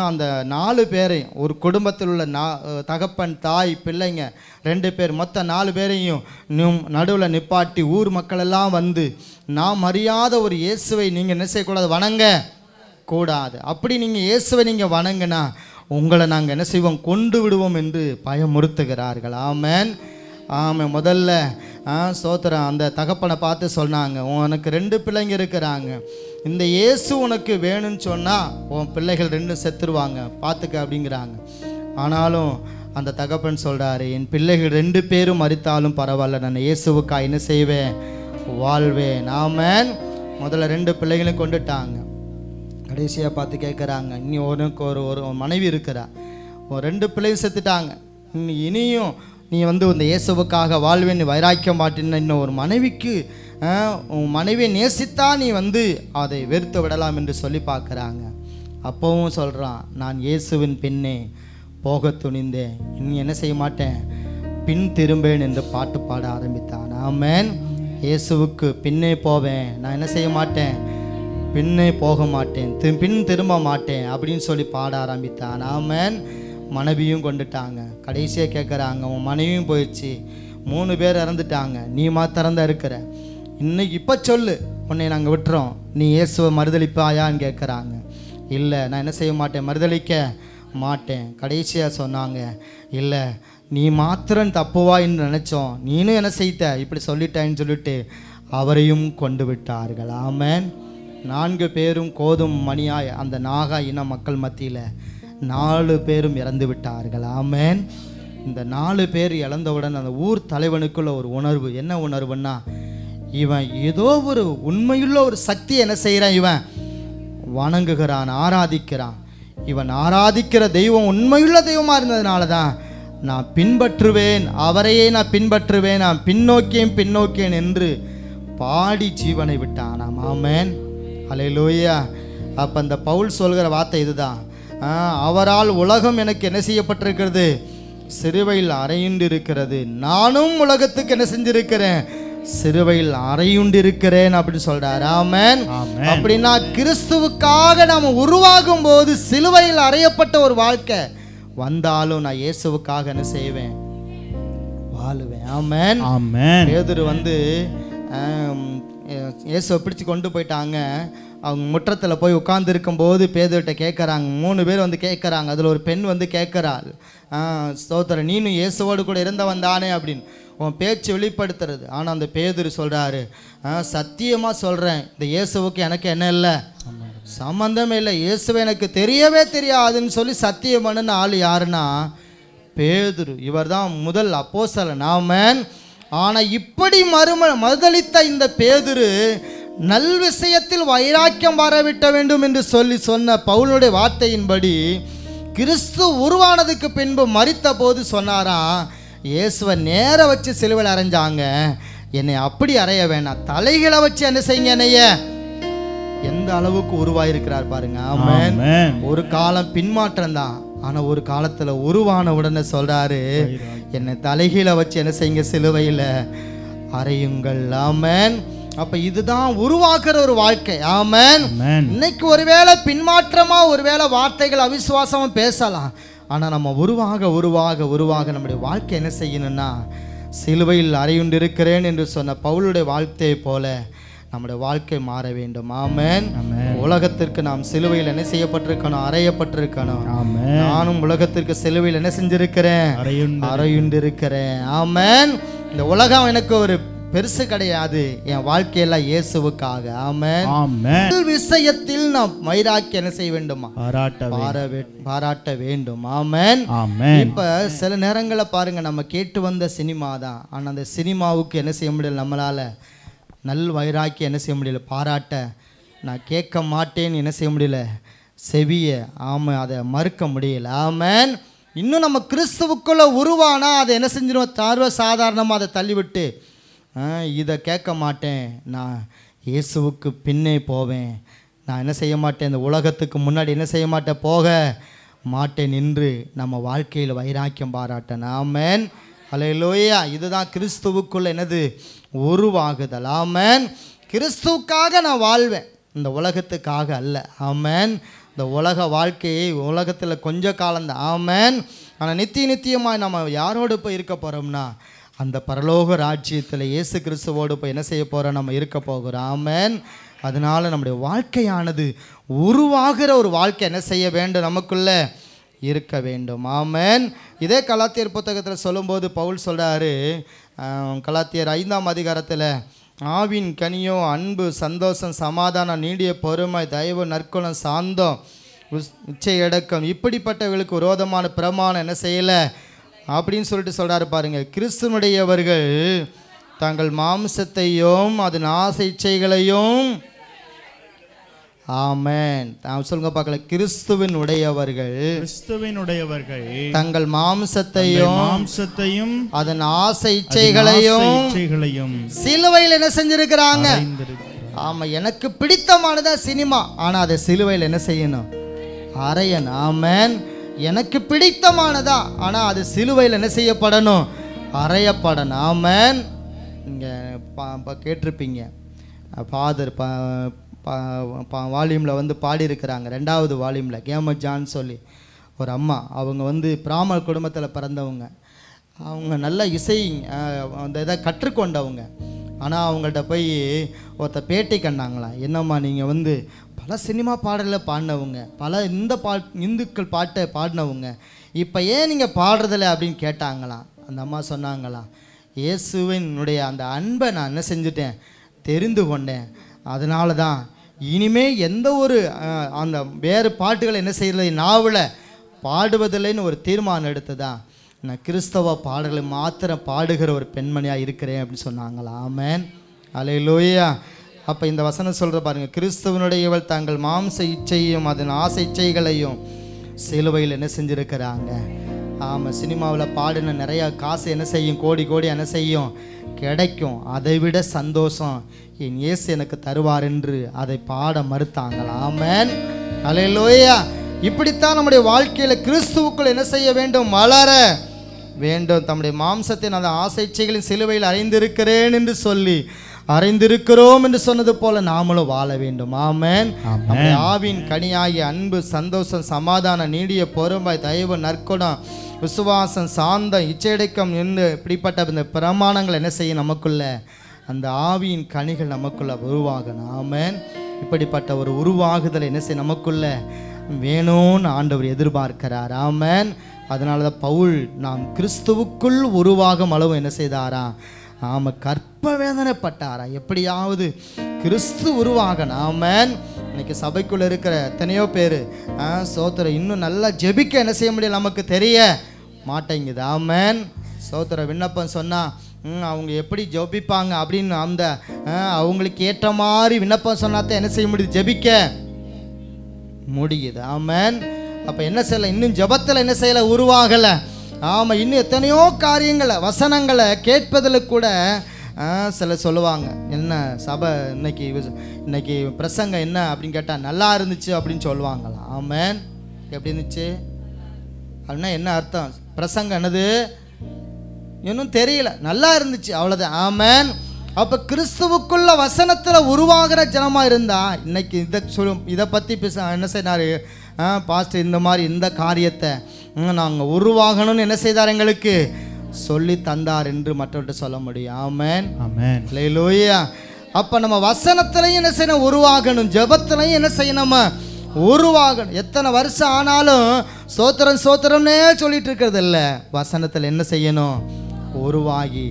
அந்த 4 பேரையும், ஒரு குடும்பத்தில் உள்ள தகப்பன், தாய், பிள்ளைங்க 2 பேர், மொத்தம் 4 பேரையும் நடுவில் நிப்பாட்டி ஊர் மக்கள் எல்லாம் வந்து, நாம் அறியாத ஒரு இயேசுவை நீங்கள் என்ன செய்யக்கூடாது? வணங்க கூடாது. அப்படி நீங்கள் இயேசுவை நீங்கள் வணங்கினா உங்களை நாங்கள் என்ன செய்வோம்? கொண்டு விடுவோம் என்று பயமுறுத்துகிறார்கள். ஆமென். ஆமாம். முதல்ல சோத்திரம் அந்த தகப்பனை பார்த்து சொன்னாங்க, உனக்கு 2 பிள்ளைங்க இருக்கிறாங்க, இந்த இயேசு உனக்கு வேணும்னு சொன்னால் உன் பிள்ளைகள் 2 செத்துருவாங்க, பார்த்துக்க அப்படிங்கிறாங்க. ஆனாலும் அந்த தகப்பன் சொல்கிறாரு, என் பிள்ளைகள் 2 பேரும் மரித்தாலும் பரவாயில்ல, நான் இயேசுவுக்காக என்ன செய்வேன்? வாழ்வேன். ஆமென். முதல்ல 2 பிள்ளைகளையும் கொண்டுட்டாங்க. கடைசியாக பார்த்து கேட்குறாங்க, இனி உனக்கு ஒரு மனைவி இருக்கிறா, 2 பிள்ளையும் செத்துட்டாங்க, இனியும் நீ வந்து இந்த இயேசுவுக்காக வாழ்வேன் வைராக்கியம் மாட்டின இன்னும் ஒரு மனைவிக்கு உன் மனைவியை நேசித்தா நீ வந்து அதை வெறுத்து விடலாம் என்று சொல்லி பார்க்குறாங்க. அப்போவும் சொல்கிறான், நான் இயேசுவின் பெண்ணே, போக துணிந்தேன், இனி என்ன செய்ய மாட்டேன், பின் திரும்பேன் என்று பாட்டு பாட ஆரம்பித்தான். ஆமென். இயேசுவுக்கு பின்னே போவேன், நான் என்ன செய்ய மாட்டேன், பின்னே போக மாட்டேன், பின் திரும்ப மாட்டேன் அப்படின்னு சொல்லி பாட ஆரம்பித்தான். ஆமென். மனைவியும் கொண்டுட்டாங்க. கடைசியாக கேட்குறாங்க, உன் மனைவியும் போயிடுச்சு, 3 பேர் இறந்துட்டாங்க, நீ மாத்திரம் தான் இருக்கிற, இன்னைக்கு இப்போ சொல்லு, உன்னை நாங்கள் விட்டுறோம், நீ இயேசுவை மறுதளிப்பாயான்னு கேட்குறாங்க. இல்லை, நான் என்ன செய்ய மாட்டேன், மறுதளிக்க மாட்டேன். கடைசியாக சொன்னாங்க, இல்லை நீ மாத்திரம் தப்புவா என்று நினச்சோம், நீனும் என்ன செய்த, இப்படி சொல்லிட்டேன்னு சொல்லிட்டு அவரையும் கொண்டு விட்டார்கள். ஆமென். 4 பேரும் கோதும் மணியாய் அந்த நாகா இன மக்கள் மத்தியில் 4 பேரும் இறந்து விட்டார்கள். ஆமென். இந்த 4 பேர் இழந்தவுடன் அந்த ஊர் தலைவனுக்குள்ள ஒரு உணர்வு, என்ன உணர்வுன்னா, இவன் ஏதோ ஒரு உண்மையுள்ள ஒரு சக்தி என்ன செய்கிறான், இவன் வணங்குகிறான், ஆராதிக்கிறான். இவன் ஆராதிக்கிற தெய்வம் உண்மையுள்ள தெய்வமாக இருந்ததுனால தான் நான் பின்பற்றுவேன், அவரையே நான் பின்பற்றுவேன், நான் பின்னோக்கேன் என்று பாடி ஜீவனை விட்டான். ஆமென். அல்லேலூயா. அப்போ அந்த பவுல் சொல்கிற வார்த்தை இதுதான், அவரால் உலகம் எனக்கு என்ன செய்யப்பட்டிருக்கிறது, சிறுவையில் அறையுண்டு இருக்கிறது, நானும் உலகத்துக்கு என்ன செஞ்சிருக்கிறேன், சிறுவையில் அறையுண்டு இருக்கிறேன் அப்படின்னு சொல்றாரு. ஆமென். அப்படின்னா கிறிஸ்துவுக்காக நாம் உருவாகும் போது சிலுவையில் அறையப்பட்ட ஒரு வாழ்க்கை வந்தாலும் நான் இயேசுவுக்காக என்ன செய்வேன், வாழுவேன். ஆமென். பேதுரு இயேசுவை பிடிச்சு கொண்டு போயிட்டாங்க. அவங்க முற்றத்தில் போய் உட்கார்ந்துருக்கும் போது பேதுருட்ட கேட்குறாங்க, 3 பேர் கேட்குறாங்க. அதில் ஒரு பெண் கேட்குறாள், ஸ்தோத்திரம், நீனும் இயேசுவோடு கூட இருந்தவன் தானே அப்படின்னு உன் பேச்சு வெளிப்படுத்துறது. ஆனால் அந்த பேதுரு சொல்கிறாரு, சத்தியமாக சொல்கிறேன், இந்த இயேசுவுக்கு எனக்கு என்ன இல்லை, சம்பந்தமே இல்லை, இயேசுவை எனக்கு தெரியவே தெரியாதுன்னு சொல்லி சத்தியம் பண்ணின ஆள் யாருன்னா பேதுரு. இவர் தான் முதல் அப்போஸ்தலன். ஆமென். ஆனால் இப்படி மறுதலித்த இந்த பேதுரு நல் விஷயத்தில் வைராக்கியம் வரவிட்ட வேண்டும் என்று சொன்ன பவுலுடைய வார்த்தையின்படி கிறிஸ்து உருவானதுக்கு பின்பு மரித்த போது சொன்னாராம், இயேசுவை நேர வச்சு சிலுவையில் அரைஞ்சாங்க, என்னை அப்படி அறைய வேணாம், தலைகளை வச்சு என்ன செய்யுங்க என்னைய. எந்த அளவுக்கு உருவாயிருக்கிறார் பாருங்க. ஆமென். ஒரு காலம் பின்மாற்றம் தான், ஆனால் ஒரு காலத்தில் உருவான உடனே சொல்றாரு, என்னை தலைகீழ வச்சு என்ன செய்யுங்க, சிலுவையில் அறையுங்கள். ஆமென். அப்ப இதுதான் உருவாக்குற ஒரு வாழ்க்கை. ஆமென். இன்னைக்கு ஒருவேளை பின்மாற்றமா, ஒருவேளை வார்த்தைகள் அவிசுவாசமா பேசலாம், ஆனால் நம்ம உருவாக நம்முடைய வாழ்க்கை என்ன செய்யணும்னா, சிலுவையில் அறையுண்டு இருக்கிறேன் என்று சொன்ன பவுலுடைய வாழ்க்கையை போல நம்முடைய வாழ்க்கை மாற வேண்டும். ஆமென். உலகத்திற்கு நாம் சிலுவையில் என்ன செய்யப்பட்டிருக்கணும், அறையப்பட்டிருக்கணும். நானும் உலகத்திற்கு சிலுவையில் என்ன செஞ்சிருக்கிறேன், அறையுண்டு இருக்கிறேன். ஆமென். இந்த உலகம் எனக்கு ஒரு பெருசு கிடையாது, என் வாழ்க்கையெல்லாம் இயேசுவுக்காக. ஆமென். விஷயத்தில் நாம் வைராக்கி என்ன செய்ய வேண்டுமா, பாராட்ட வேண்டும். ஆமென். இப்ப சில நேரங்களில் பாருங்க, நம்ம கேட்டு வந்த சினிமா தான், ஆனால் அந்த சினிமாவுக்கு என்ன செய்ய முடியல, நம்மளால நல் வைராக்கி என்ன செய்ய முடியல, பாராட்ட. நான் கேட்க மாட்டேன்னு என்ன செய்ய முடியல, செவிய அதை மறுக்க முடியல. ஆமென். இன்னும் நம்ம கிறிஸ்துவுக்குள்ள உருவானா அதை என்ன செஞ்சிடும், சாதாரணமாக அதை தள்ளிவிட்டு இதை கேட்க மாட்டேன், நான் இயேசுவுக்கு பின்னே போவேன், நான் என்ன செய்ய மாட்டேன், இந்த உலகத்துக்கு முன்னாடி என்ன செய்ய மாட்டேன், போக மாட்டேன் என்று நம்ம வாழ்க்கையில் வைராக்கியம் பாராட்டணும். ஆமென். அல்லேலூயா. இதுதான் கிறிஸ்துவுக்குள்ள என்னது, உருவாகுதல். ஆமென். கிறிஸ்துவுக்காக நான் வாழ்வேன், இந்த உலகத்துக்காக அல்ல. ஆமென். இந்த உலக வாழ்க்கையை உலகத்தில் கொஞ்ச காலம்தான். ஆமென். ஆனால் நித்தியமாக நம்ம யாரோடு போய் இருக்க போகிறோம்னா, அந்த பரலோக ராஜ்யத்தில் இயேசு கிறிஸ்துவோடு போய் என்ன செய்ய போகிறோம், நம்ம இருக்க போகிறோம். ஆமென். அதனால் நம்முடைய வாழ்க்கையானது உருவாகிற ஒரு வாழ்க்கை என்ன செய்ய வேண்டும், நமக்குள்ளே இருக்க வேண்டும். ஆமென். இதே கலாத்தியர் புத்தகத்தில் சொல்லும்போது பவுல் சொல்கிறாரு, கலாத்தியர் 5ஆம் அதிகாரத்தில், ஆவின் கனியோ அன்பு, சந்தோஷம், சமாதானம், நீடிய பொறுமை, தயவு, நற்குணம், சாந்தம், இச்சையடக்கம், இப்படிப்பட்டவர்களுக்கு விரோதமான பிரமாணம் என்ன செய்யலை அப்படின்னு சொல்லிட்டு சொல்கிறாரு பாருங்க. கிறிஸ்துவனுடையவர்கள் தங்கள் மாம்சத்தையும் அதன் ஆசை இச்சைகளையும், ஆமென், சொல்லுங்க பார்க்கல, கிறிஸ்துவினுடையவர்கள் தங்கள் மாம்சத்தையும் அதன் ஆசை இச்சைகளையும் சிலுவையில் என்ன செஞ்சிருக்கிறாங்க. ஆமா, எனக்கு பிடித்தமானதா சினிமா, ஆனா அதை சிலுவையில் என்ன செய்யணும், அறையன். ஆமென். எனக்கு பிடித்தமானதா, ஆனால் அது சிலுவையில் என்ன செய்யப்படணும்? அறையப்படணும். ஆமென். நீங்கள் கேட்டிருப்பீங்க, ஃபாதர் வால்யூமில் வந்து பாடியிருக்கிறாங்க, 2வது வால்யூமில் கேமஜான்னு சொல்லி ஒரு அம்மா. அவங்க பிராமண குடும்பத்தில் பிறந்தவங்க. அவங்க நல்ல இசை அந்த இதை கற்றுக்கொண்டவங்க. ஆனால் அவங்கள்ட்ட போய் ஒருத்த பேட்டி கண்டாங்களாம். என்னம்மா நீங்கள் பல சினிமா பாடலில் பாடினவங்க, பல இந்துக்கள் பாட்டை பாடினவங்க, இப்போ ஏன் நீங்கள் பாடுறதில்ல அப்படின்னு கேட்டாங்களாம். அந்த அம்மா சொன்னாங்களாம், இயேசுவினுடைய அந்த அன்பை நான் என்ன செஞ்சுட்டேன்? தெரிந்து கொண்டேன். அதனால தான் இனிமே எந்த ஒரு அந்த வேறு பாட்டுகளை என்ன செய்யறது நாவில் பாடுவதில்லைன்னு ஒரு தீர்மானம் எடுத்ததா நான் கிறிஸ்தவ பாடல்களை மாத்திரம் பாடுகிற ஒரு பெண்மணியாக இருக்கிறேன் அப்படின்னு சொன்னாங்களா. ஆமென். அல்லேலூயா. அப்போ இந்த வசனம் சொல்கிற பாருங்கள், கிறிஸ்தவனுடையவள் தங்கள் மாம்ச இச்சையும் அதன் ஆசை இச்சைகளையும் சிலுவையில் என்ன செஞ்சுருக்கிறாங்க. ஆமாம், சினிமாவில் பாடின நிறையா காசு என்ன செய்யும்? கோடி கோடி என்ன செய்யும்? கிடைக்கும். அதை விட சந்தோஷம் என் இயேசு எனக்கு தருவார் என்று அதை பாட மறுத்தாங்களா. ஆமென். அல்லேலூயா. இப்படித்தான் நம்முடைய வாழ்க்கையில் கிறிஸ்துவுக்குள் என்ன செய்ய வேண்டும்? வளர வேண்டும். தம்முடைய மாம்சத்தின் அந்த ஆசைச்சைகளின் சிலுவையில் அறைந்திருக்கிறேன் என்று சொல்லி அறைந்திருக்கிறோம் என்று சொன்னது போல நாமளும் வாழ வேண்டும். ஆமென். நம்முடைய ஆவின் கனியாகிய அன்பு, சந்தோஷம், சமாதானம், நீடிய பொறுமை, தயவு, நற்குணம், விசுவாசம், சாந்தம், இச்சையடக்கம் என்று இப்படிப்பட்ட இந்த பிரமாணங்கள் என்ன செய்யும்? நமக்குள்ள அந்த ஆவியின் கனிகள் நமக்குள்ள உருவாகணும். ஆமென். இப்படிப்பட்ட ஒரு உருவாகுதல் என்ன செய்ய நமக்குள்ள வேணும்னு ஆண்டவர் எதிர்பார்க்கிறார். ஆமென். அதனால தான் பவுல் நாம் கிறிஸ்துவுக்குள் உருவாகும் அளவு என்ன செய்தாரா? ஆமாம், கற்ப வேதனைப்பட்டாரா? எப்படியாவது கிறிஸ்து உருவாகணும். ஆமென். இன்னைக்கு சபைக்குள்ளே இருக்கிற எத்தனையோ பேர் சோத்திரம் இன்னும் நல்லா ஜெபிக்க என்ன செய்ய முடியல, நமக்கு தெரிய மாட்டேங்குது. ஆமென். சோத்திர விண்ணப்பம் சொன்னால் அவங்க எப்படி ஜெபிப்பாங்க அப்படின்னு அந்த அவங்களுக்கு ஏற்ற மாதிரி விண்ணப்பம் சொன்னாதான் என்ன செய்ய முடியுது? ஜெபிக்க முடியுது. ஆமென். அப்போ என்ன செய்யலை? இன்னும் ஜெபத்தில் என்ன செய்யலை? உருவாகலை. ஆமாம், இன்னும் எத்தனையோ காரியங்களை வசனங்களை கேட்பதில் கூட சில சொல்லுவாங்க, என்ன சபை இன்னைக்கு பிரசங்கம் என்ன அப்படின்னு கேட்டால் நல்லா இருந்துச்சு அப்படின்னு சொல்லுவாங்களா. ஆமென். எப்படி இருந்துச்சு அப்படின்னா என்ன அர்த்தம்? பிரசங்கம் என்னது இன்னும் தெரியல, நல்லா இருந்துச்சு, அவ்வளோதான். ஆமென். அப்போ கிறிஸ்துவுக்குள்ள வசனத்தில் உருவாகிற ஜனமாக இருந்தால் இன்னைக்கு இதை பற்றி என்ன செய்தார் பாஸ்டர்? இந்த மாதிரி இந்த காரியத்தை நாங்கள் உருவாகணும்னு என்ன செய்தார்? எங்களுக்கு சொல்லி தந்தார் என்று மற்றவர்கிட்ட சொல்ல முடியும். ஆமென். ஆமென். அல்லேலூயா. அப்போ நம்ம வசனத்துலையும் என்ன செய்யணும்? உருவாகணும். ஜெபத்துலையும் என்ன செய்யணும்? நம்ம உருவாகணும். எத்தனை வருஷம் ஆனாலும் சோத்திரம் சோத்திரம்னே சொல்லிட்டு இருக்கிறது இல்லை. வசனத்தில் என்ன செய்யணும்? உருவாகி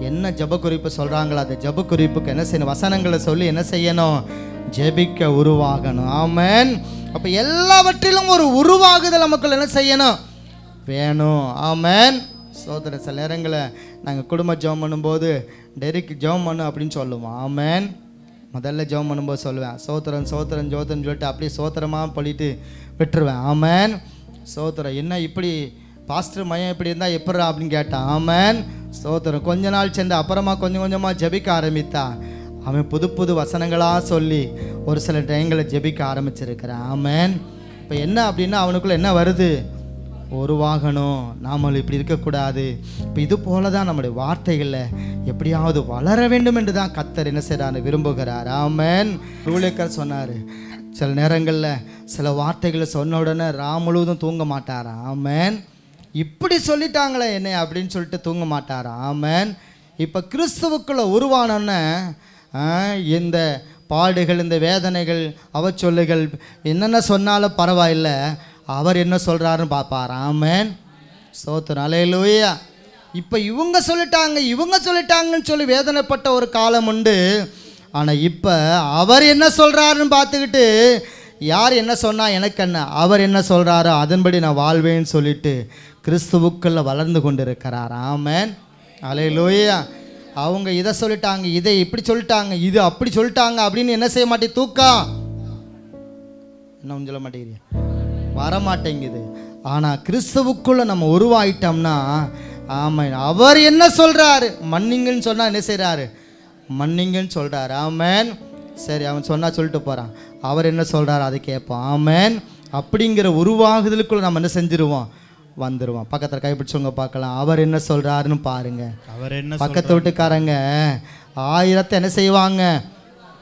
என்ன ஜெப குறிப்பு சொல்கிறாங்களோ அந்த ஜெப குறிப்புக்கு என்ன செய்யணும்? வசனங்களை சொல்லி என்ன செய்யணும்? ஜெபிக்க உருவாகணும். ஆமென். அப்போ எல்லாவற்றிலும் ஒரு உருவாகுதல் நமக்குள்ள என்ன செய்யணும்? வேணும். ஆமென். சோதர சில நேரங்களில் நாங்கள் குடும்ப ஜெபம் பண்ணும்போது டெரிக் ஜெபம் பண்ணு அப்படின்னு சொல்லுவோம். ஆமென். முதல்ல ஜெபம் பண்ணும்போது சொல்லுவேன், சோத்திரம் சோத்திரம் ஜோத்திரன்னு சொல்லிட்டு அப்படியே சோத்திரமாக பண்ணிட்டு விட்டுருவேன். ஆமென். சோத்திரம் என்ன இப்படி பாஸ்டர் மையம் இப்படி இருந்தால் எப்பட்றா அப்படின்னு கேட்டான். ஆமென். சோத்திரம் கொஞ்ச நாள் சென்று அப்புறமா கொஞ்சம் கொஞ்சமாக ஜெபிக்க ஆரம்பித்தா அவன் புது புது வசனங்களாக சொல்லி ஒரு சில டைங்களை ஜெபிக்க ஆரம்பிச்சிருக்கிறான். ஆமென். இப்போ என்ன அப்படின்னா அவனுக்குள்ளே என்ன வருது? உருவாகணும். நாமளும் இப்படி இருக்கக்கூடாது. இப்போ இது போல தான் நம்முடைய வார்த்தைகளில் எப்படியாவது வளர வேண்டும் என்று தான் கர்த்தர் என்ன செய்கிறார்? விரும்புகிறார். ஆமென். ஊழியக்காரர் சொன்னார், சில நேரங்களில் சில வார்த்தைகளை சொன்ன உடனே முழுவதும் தூங்க மாட்டாரா. ஆமென். இப்படி சொல்லிட்டாங்களே என்ன அப்படின்னு சொல்லிட்டு தூங்க மாட்டாரா. ஆமென். இப்போ கிறிஸ்துவுக்குள்ள உருவானோன்னு இந்த பாடுகள், இந்த வேதனைகள், அவச்சொல்லுகள் என்னென்ன சொன்னாலும் பரவாயில்லை, அவர் என்ன சொல்கிறாருன்னு பார்ப்பார். ஆமென். ஸ்தோத்திரம். அல்லேலூயா. இப்போ இவங்க சொல்லிட்டாங்கன்னு சொல்லி வேதனைப்பட்ட ஒரு காலம் உண்டு. ஆனால் இப்போ அவர் என்ன சொல்கிறாருன்னு பார்த்துக்கிட்டு யார் என்ன சொன்னால் எனக்கு என்ன, அவர் என்ன சொல்கிறாரோ அதன்படி நான் வாழ்வேன்னு சொல்லிட்டு கிறிஸ்துவுக்குள்ள வளர்ந்து கொண்டு இருக்கிறார். ஆமென். அல்லேலூயா. அவங்க இதை சொல்லிட்டாங்க, இதை இப்படி சொல்லிட்டாங்க, இது அப்படி சொல்லிட்டாங்க அப்படின்னு என்ன செய்ய மாட்டேன்? தூக்கம் என்ன சொல்ல மாட்டேங்கிறீங்க? வரமாட்டேங்குது. ஆனால் கிறிஸ்துவுக்குள்ள நம்ம உருவாயிட்டோம்னா ஆமாம், அவர் என்ன சொல்கிறாரு மன்னிங்கன்னு சொன்னால் என்ன செய்கிறாரு? மன்னிங்கன்னு சொல்கிறாரு. ஆமென். சரி, அவன் சொன்னால் சொல்லிட்டு போகிறான். அவர் என்ன சொல்கிறாரு அதை கேட்போம். ஆமென். அப்படிங்கிற உருவாகுதலுக்குள்ள நம்ம என்ன செஞ்சிருவோம், வந்துடுவோம். பக்கத்தில் கைப்பிடிச்சவங்க பார்க்கலாம், அவர் என்ன சொல்கிறாருன்னு பாருங்க. அவர் என்ன பக்கத்து வீட்டுக்காரங்க 1000 என்ன செய்வாங்க,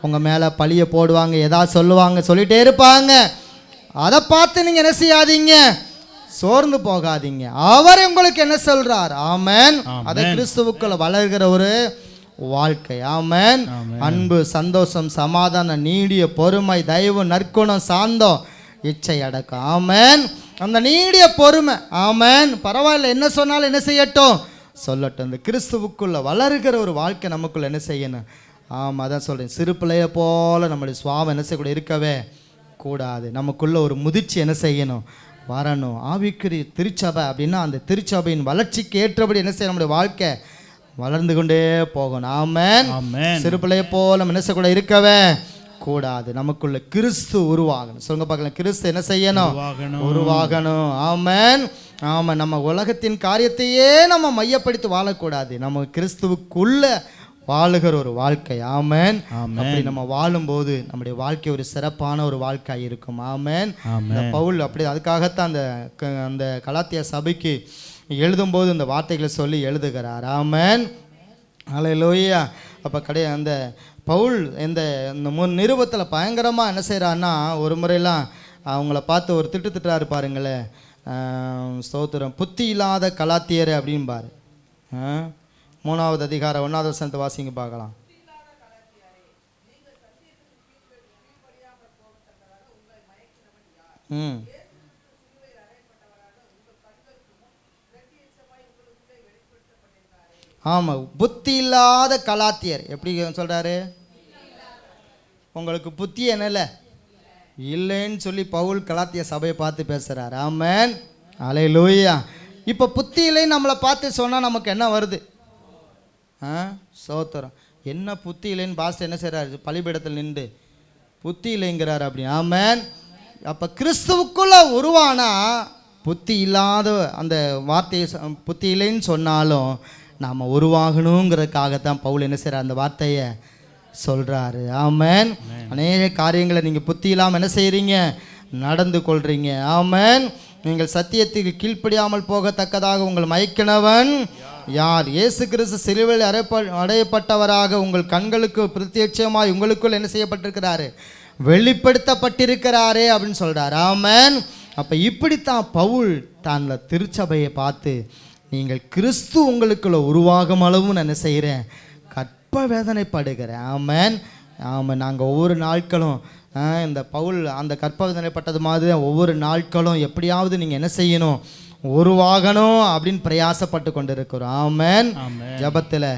உங்கள் மேலே பழிய போடுவாங்க, ஏதாவது சொல்லுவாங்க, சொல்லிகிட்டே இருப்பாங்க. அதை பார்த்து நீங்கள் என்ன செய்யாதீங்க, சோர்ந்து போகாதீங்க. அவர் உங்களுக்கு என்ன சொல்றார்? ஆமென். அதை கிறிஸ்துவுக்குள்ள வளர்கிற ஒரு வாழ்க்கை. ஆமென். அன்பு, சந்தோஷம், சமாதானம், நீடிய பொறுமை, தயவு, நற்குணம், சாந்தம், இச்சை அடக்கம். ஆமென். அந்த நீடிய பொறுமை. ஆமென். பரவாயில்ல, என்ன சொன்னாலும் என்ன செய்யட்டும், சொல்லட்டும். இந்த கிறிஸ்துவுக்குள்ள வளர்கிற ஒரு வாழ்க்கை நமக்குள்ள என்ன செய்யணும். ஆமாம், அதான் சொல்கிறேன், சிறு பிள்ளைய போல நம்முடைய சுவாபம் என்ன செய்யக்கூட இருக்கவே கூடாது. நமக்குள்ள ஒரு முதிர்ச்சி என்ன செய்யணும், வரணும். ஆவிக்குரிய திருச்சபை அப்படின்னா அந்த திருச்சபையின் வளர்ச்சிக்கு ஏற்றபடி என்ன செய்ய நம்முடைய வாழ்க்கை வளர்ந்து கொண்டே போகணும். ஆமென். சிறு பிள்ளைய போல நம்ம என்ன செய்யக்கூட இருக்கவே கூடாது. நமக்குள்ள கிறிஸ்து உருவாகணும். சொல்லுங்க பார்க்கலாம், கிறிஸ்து என்ன செய்யணும், உருவாகணும். ஆமென். ஆமாம், நம்ம உலகத்தின் காரியத்தையே நம்ம மையப்படுத்தி வாழக்கூடாது. நம்ம கிறிஸ்துவுக்குள்ள வாழுகிற ஒரு வாழ்க்கை. ஆமென். அப்படி நம்ம வாழும்போது நம்முடைய வாழ்க்கை ஒரு சிறப்பான ஒரு வாழ்க்கை இருக்கும். ஆமென். பவுல் அப்படி அதுக்காகத்தான் அந்த கலாத்தியா சபைக்கு எழுதும்போது இந்த வார்த்தைகளை சொல்லி எழுதுகிறார். ஆமென். ஹல்லேலூயா. அப்போ அந்த பவுல் இந்த நிருபத்தில் பயங்கரமாக என்ன செய்கிறான்னா, ஒரு முறையெல்லாம் அவங்கள பார்த்து ஒரு திட்டுறாரு பாருங்களேன். ஸ்தோத்திரம், புத்தி இல்லாத கலாத்தியர் அப்படின்பாரு. 3வது அதிகாரம் 1வது வசனத்தை வாசிங்க பார்க்கலாம். ஆமாம், புத்தி இல்லாத கலாத்தியர். எப்படி சொல்கிறாரு, உங்களுக்கு புத்தி என்னல இல்லைன்னு சொல்லி பவுல் கலாத்திய சபையை பார்த்து பேசுகிறார். ஆமென். அல்லேலூயா. இப்போ புத்தி இல்லைன்னு நம்மளை பார்த்து சொன்னால் நமக்கு என்ன வருது? சோத்திரம். என்ன புத்தி இல்லைன்னு பாஸ்டர் என்ன செய்கிறாரு, பலிபீடத்தில் நின்று புத்தி இல்லைங்கிறார் அப்படி. ஆமென். அப்போ கிறிஸ்துவுக்குள்ள உருவானா புத்தி இல்லாத அந்த வார்த்தையை புத்தி இல்லைன்னு சொன்னாலும் நாம் உருவாகணுங்கிறதுக்காகத்தான் பவுல் என்ன செய்கிறார், அந்த வார்த்தையை சொல்கிறாரு. ஆமென். அநேக காரியங்களை நீங்கள் புத்தி இல்லாமல் என்ன செய்கிறீங்க, நடந்து கொள்கிறீங்க. ஆமென். நீங்கள் சத்தியத்துக்கு கீழ்ப்படியாமல் போகத்தக்கதாக உங்கள் மயக்கினவன் யார்? இயேசு கிறிஸ்து சிலுவையில் அடையப்பட்டவராக உங்கள் கண்களுக்கு பிரத்யட்சமாய் உங்களுக்குள் என்ன செய்யப்பட்டிருக்கிறாரு, வெளிப்படுத்தப்பட்டிருக்கிறாரே அப்படின்னு சொல்கிறார். ஆமென். அப்போ இப்படித்தான் பவுல் தான் திருச்சபையை பார்த்து, நீங்கள் கிறிஸ்து உங்களுக்குள்ள உருவாகும் அளவும் நான் என்ன செய்கிறேன், கற்ப வேதனைப்படுகிறேன். ஆமென். ஆமாம், நாங்கள் ஒவ்வொரு நாட்களும் இந்த பவுல் அந்த கற்ப வேதனைப்பட்டது மாதிரி ஒவ்வொரு நாட்களும் எப்படியாவது நீங்கள் என்ன செய்யணும், உருவாகணும் அப்படின்னு பிரயாசப்பட்டு கொண்டு இருக்கிறோம். ஆமென். ஜபத்தில்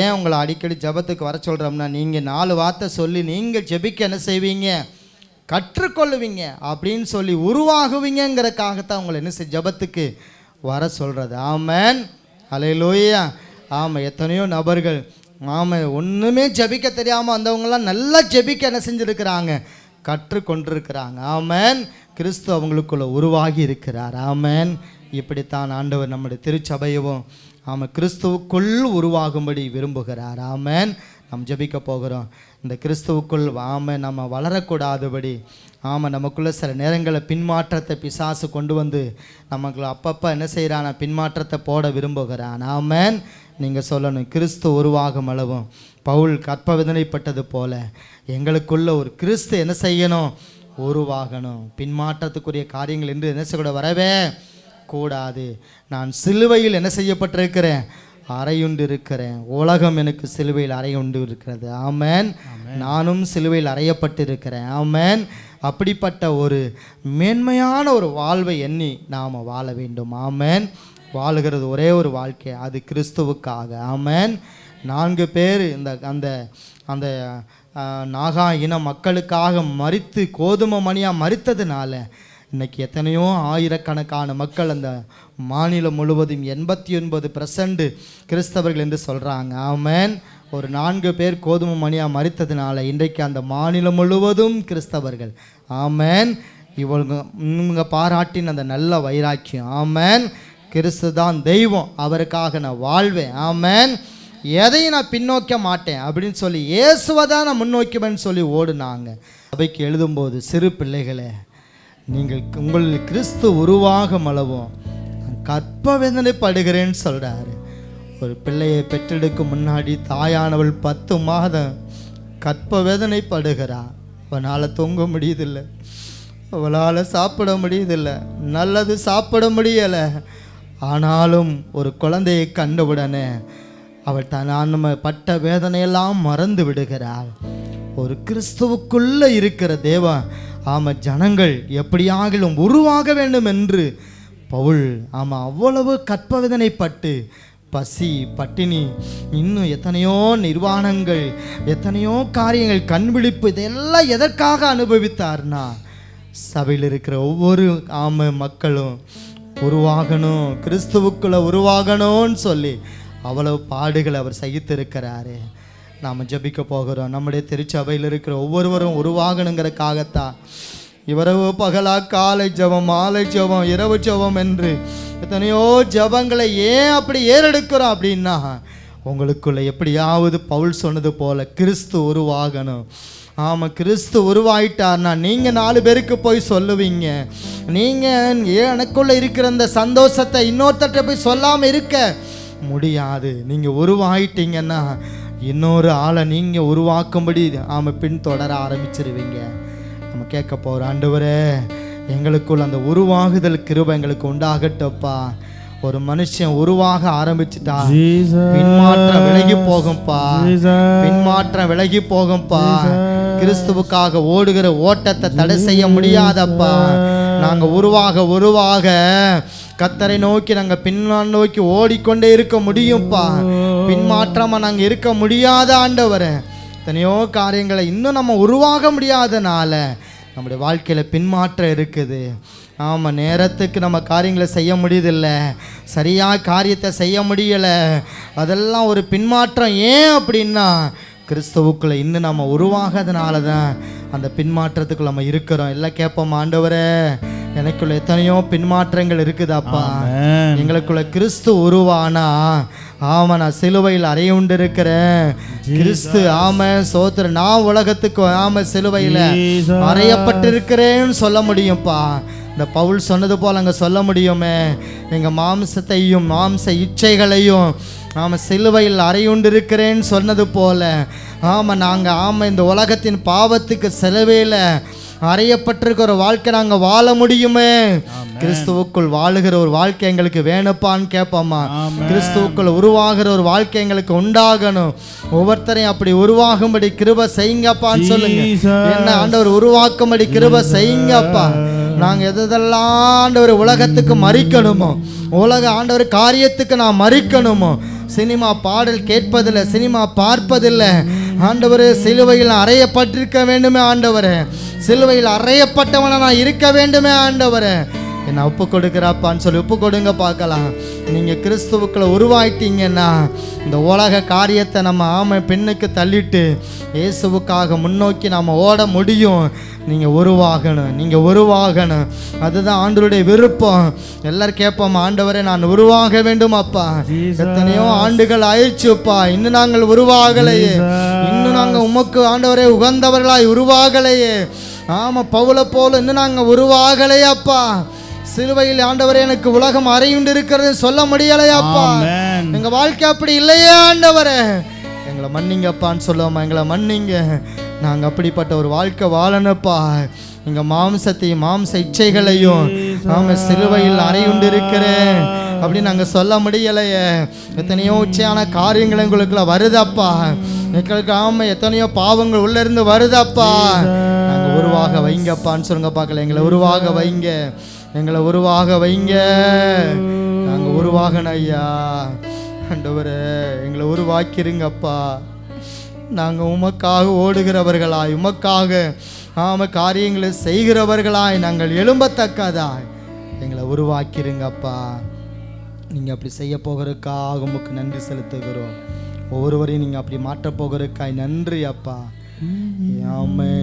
ஏன் உங்களை அடிக்கடி ஜபத்துக்கு வர சொல்கிறோம்னா, நீங்கள் 4 வார்த்தை சொல்லி நீங்கள் ஜெபிக்க என்ன செய்வீங்க, கற்றுக்கொள்ளுவீங்க அப்படின்னு சொல்லி உருவாகுவீங்கிறதுக்காகத்தான் உங்களை என்ன ஜபத்துக்கு வர சொல்கிறது. ஆமென். அல்லேலூயா. ஆமாம், எத்தனையோ நபர்கள் ஆமாம் ஒன்றுமே ஜெபிக்க தெரியாமல் வந்தவங்களாம் நல்லா ஜெபிக்க என்ன செஞ்சுருக்கிறாங்க, கற்றுக்கொண்டிருக்கிறாங்க. ஆமென். கிறிஸ்து அவங்களுக்குள்ள உருவாகி இருக்கிறார். ஆமென். இப்படித்தான் ஆண்டவர் நம்முடைய திருச்சபையவும் ஆமாம் கிறிஸ்துவுக்குள் உருவாகும்படி விரும்புகிறார். ஆமென். நம்ம ஜெபிக்க போகிறோம். இந்த கிறிஸ்துவுக்குள் ஆமாம் நம்ம வளரக்கூடாதபடி ஆமாம் நமக்குள்ளே சில நேரங்களில் பின்மாற்றத்தை பிசாசு கொண்டு வந்து நமக்குள்ள அப்பப்போ என்ன செய்கிறான், பின்மாற்றத்தை போட விரும்புகிறான். ஆமென். நீங்கள் சொல்லணும், கிறிஸ்து உருவாகும் அளவும் பவுல் கற்பவேதனைப்பட்டது போல எங்களுக்குள்ள ஒரு கிறிஸ்து என்ன செய்யணும், உருவாகணும். பின்மாற்றத்துக்குரிய காரியங்கள் என்று என்ன செய்ய வரவே கூடாது. நான் சிலுவையில் என்ன செய்யப்பட்டிருக்கிறேன், அறையுண்டு இருக்கிறேன். உலகம் எனக்கு சிலுவையில் அறையுண்டு இருக்கிறது. ஆமென். நானும் சிலுவையில் அறையப்பட்டிருக்கிறேன். ஆமென். அப்படிப்பட்ட ஒரு மேன்மையான ஒரு வாழ்வை எண்ணி நாம் வாழ வேண்டும். ஆமென். வாழுகிறது ஒரே ஒரு வாழ்க்கை, அது கிறிஸ்துவுக்காக. ஆமென். 4 பேர் அந்த அந்த நாகா இன மக்களுக்காக மரித்து கோதுமை மணியாக மரித்ததுனால இன்றைக்கி எத்தனையோ ஆயிரக்கணக்கான மக்கள் அந்த மாநிலம் முழுவதும் 89% கிறிஸ்தவர்கள் என்று சொல்கிறாங்க. ஆமென். ஒரு 4 பேர் கோதுமை மணியாக மரித்ததுனால இன்றைக்கு அந்த மாநிலம் முழுவதும் கிறிஸ்தவர்கள். ஆமென். இவங்க பாராட்டின் அந்த நல்ல வைராக்கியம். ஆமென். கிறிஸ்து தான் தெய்வம், அவருக்காக நான் வாழ்வேன். ஆமென். எதையும் நான் பின்னோக்க மாட்டேன் அப்படின்னு சொல்லி இயேசுவை தான் நான் முன்னோக்கிவேன்னு சொல்லி ஓடுனாங்க. சபைக்கு எழுதும்போது, சிறு பிள்ளைகளே நீங்கள் உங்களில் கிறிஸ்து உருவாகும் அளவும் கற்ப வேதனைப்படுகிறேன்னு சொல்கிறாரு. ஒரு பிள்ளையை பெற்றெடுக்கும் முன்னாடி தாயானவள் 10 மாதம் கற்ப வேதனைப்படுகிறாள். அவனால் தூங்க முடியுதில்லை, அவளால் சாப்பிட முடியுதில்லை, நல்லது சாப்பிட முடியலை. ஆனாலும் ஒரு குழந்தையை கண்டவுடனே அவள் நம்ம பட்ட வேதனையெல்லாம் மறந்து விடுகிறாள். ஒரு கிறிஸ்துவுக்குள்ளே இருக்கிற தேவன் ஜனங்கள் எப்படியாகிலும் உருவாக வேண்டும் என்று பவுல் அவ்வளவு கற்ப வேதனைப்பட்டு பசி பட்டினி இன்னும் எத்தனையோ நிர்வாணங்கள் எத்தனையோ காரியங்கள் கண்விழிப்பு இதெல்லாம் எதற்காக அனுபவித்தார்னா சபையில் இருக்கிற ஒவ்வொரு மக்களும் உருவாகணும், கிறிஸ்துவுக்குள்ள உருவாகணும்னு சொல்லி அவ்வளவு பாடுகளை அவர் சகித்திருக்கிறாரு. நாம் ஜெபிக்க போகிறோம். நம்முடைய திருச்சபையில் இருக்கிற ஒவ்வொருவரும் உருவாகணுங்கிறதுக்காகத்தான் இரவு பகலா காலை ஜெபம் மாலை ஜெபம் இரவு ஜெபம் என்று எத்தனையோ ஜெபங்களை ஏன் அப்படி ஏறெடுக்கிறோம் அப்படின்னா உங்களுக்குள்ள எப்படியாவது பவுல் சொன்னது போல கிறிஸ்து உருவாகணும். கிறிஸ்து உருவாயிட்டார்னா நீங்கள் 4 பேருக்கு போய் சொல்லுவீங்க. நீங்கள் எனக்குள்ள இருக்கிற அந்த சந்தோஷத்தை இன்னொருத்தட்ட போய் சொல்லாமல் இருக்க முடியாது. நீங்கள் உருவாயிட்டீங்கன்னா இன்னொரு ஆளை நீங்கள் உருவாக்கும்படி பின்தொடர ஆரம்பிச்சிருவீங்க. நம்ம கேட்க போகிறோம், ஆண்டவரே எங்களுக்குள்ள அந்த உருவாகுதல் கிருபை எங்களுக்கு உண்டாகட்டப்பா. ஒரு மனுஷன் உருவாக ஆரம்பிச்சுட்டா பின்மாற்றம் விலகி போகும்பா, பின்மாற்றம் விலகி போகும்பா. கிறிஸ்துவுக்காக ஓடுகிற ஓட்டத்தை தடை செய்ய முடியாதப்பா. நாங்கள் உருவாக கர்த்தரை நோக்கி நாங்கள் பின்னால் நோக்கி ஓடிக்கொண்டே இருக்க முடியும்ப்பா. பின்மாற்றமாக நாங்கள் இருக்க முடியாத ஆண்டவரே. எத்தனையோ காரியங்களை இன்னும் நம்ம உருவாக முடியாதனால நம்முடைய வாழ்க்கையில் பின்மாற்றம் இருக்குது. நேரத்துக்கு நம்ம காரியங்களை செய்ய முடியுதில்லை, சரியாக காரியத்தை செய்ய முடியலை. அதெல்லாம் ஒரு பின்மாற்றம். ஏன் அப்படின்னா கிறிஸ்துவுக்குள்ளே இன்னும் நம்ம உருவாகாதனால தான் அந்த பின்மாற்றத்துக்குள்ள நம்ம இருக்கிறோம். எல்லாம் கேட்போம், ஆண்டவரே எனக்குள்ள எத்தனையோ பின்மாற்றங்கள் இருக்குதாப்பா. எங்களுக்குள்ள கிறிஸ்து உருவானா நான் சிலுவையில் அறையுண்டு இருக்கிறேன். கிறிஸ்து சோத்திர நான் உலகத்துக்கு சிலுவையில் அறையப்பட்டிருக்கிறேன்னு சொல்ல முடியும்ப்பா. இந்த பவுல் சொன்னது போல் அங்கே சொல்ல முடியுமே, எங்கள் மாம்சத்தையும் மாம்ச இச்சைகளையும் சிலுவையில் அறையுண்டு இருக்கிறேன்னு சொன்னது போல நாங்கள் இந்த உலகத்தின் பாவத்துக்கு சிலுவையில் அறையப்பட்டிருக்கிற ஒரு வாழ்க்கை நாங்கள் வாழ முடியுமே. கிறிஸ்துவுக்குள் வாழுகிற ஒரு வாழ்க்கை எங்களுக்கு வேணுப்பான்னு கேட்போமா. கிறிஸ்துவுக்குள் உருவாகிற ஒரு வாழ்க்கை எங்களுக்கு உண்டாகணும். ஒவ்வொருத்தரையும் அப்படி உருவாகும்படி கிருபை செய்யுங்கப்பான்னு சொல்லுங்க. என்ன ஆண்டவர் உருவாக்கும்படி கிருபை செய்யுங்கப்பா. நாங்கள் எதெல்லாம் ஆண்டவர் உலகத்துக்கு மறிக்கணுமோ, உலக ஆண்டவர் காரியத்துக்கு நான் மறிக்கணுமோ, சினிமா பாடல் கேட்பதில்லை, சினிமா பார்ப்பதில்லை ஆண்டவர். சிலுவையில் அறையப்பட்டிருக்க வேண்டுமே ஆண்டவரே, சிலுவையில் அறையப்பட்டவனை நான் இருக்க வேண்டுமே ஆண்டவரே. என்ன ஒப்பு கொடுக்குறாப்பான்னு சொல்லி ஒப்பு கொடுங்க பார்க்கலாம். நீங்கள் கிறிஸ்துவுக்குள்ள உருவாயிட்டீங்கன்னா இந்த உலக காரியத்தை நம்ம பெண்ணுக்கு தள்ளிட்டு இயேசுவுக்காக முன்னோக்கி நாம் ஓட முடியும். நீங்கள் உருவாகணும், அதுதான் ஆண்டவருடைய விருப்பம். எல்லாரும் கேட்போம், ஆண்டவரே நான் உருவாக வேண்டும் அப்பா. எத்தனையோ ஆண்டுகள் ஆயிடுச்சுப்பா, இன்னும் நாங்கள் உருவாகலையே, இன்னும் நாங்கள் உமக்கு ஆண்டவரே உகந்தவர்களாய் உருவாகலையே. பவுலை போல இன்னும் நாங்கள் உருவாகலையாப்பா. சிலுவையில் ஆண்டவரே எனக்கு உலகம் அறையுண்டு இருக்கிறது சொல்ல முடியலையாப்பா. எங்க வாழ்க்கை அப்படி இல்லையே ஆண்டவரே, எங்களை மன்னிங்கப்பான்னு சொல்லுவோமா. எங்களை மன்னிங்க, நாங்கள் அப்படிப்பட்ட ஒரு வாழ்க்கை வாழனப்பா. எங்கள் மாம்சத்தையும் மாம்ச இச்சைகளையும் சிலுவையில் அறையுண்டு இருக்கிறேன் அப்படின்னு நாங்கள் சொல்ல முடியலையே. எத்தனையோ உச்சையான காரியங்கள் எங்களுக்குள்ள வருதப்பா. எங்களுக்கு எத்தனையோ பாவங்கள் உள்ள இருந்து வருதப்பா. நாங்கள் உருவாக வைங்கப்பான்னு சொல்லுங்க பார்க்கல. எங்களை உருவாக வைங்க, எங்களை உருவாக வைங்க. நாங்கள் உருவாகணும் ஐயா. ஆண்டவரே எங்களை உருவாக்கிருங்கப்பா. நாங்கள் உமக்காக ஓடுகிறவர்களாய், உமக்காக காரியங்களை செய்கிறவர்களாய் நாங்கள் எழும்பத்தக்கதாய் எங்களை உருவாக்கிருங்கப்பா. நீங்கள் அப்படி செய்ய போகிறதுக்காக உமக்கு நன்றி செலுத்துகிறோம். ஒவ்வொருவரையும் நீங்கள் அப்படி மாற்ற போகிறதுக்காய் நன்றி அப்பா. ஆமென்.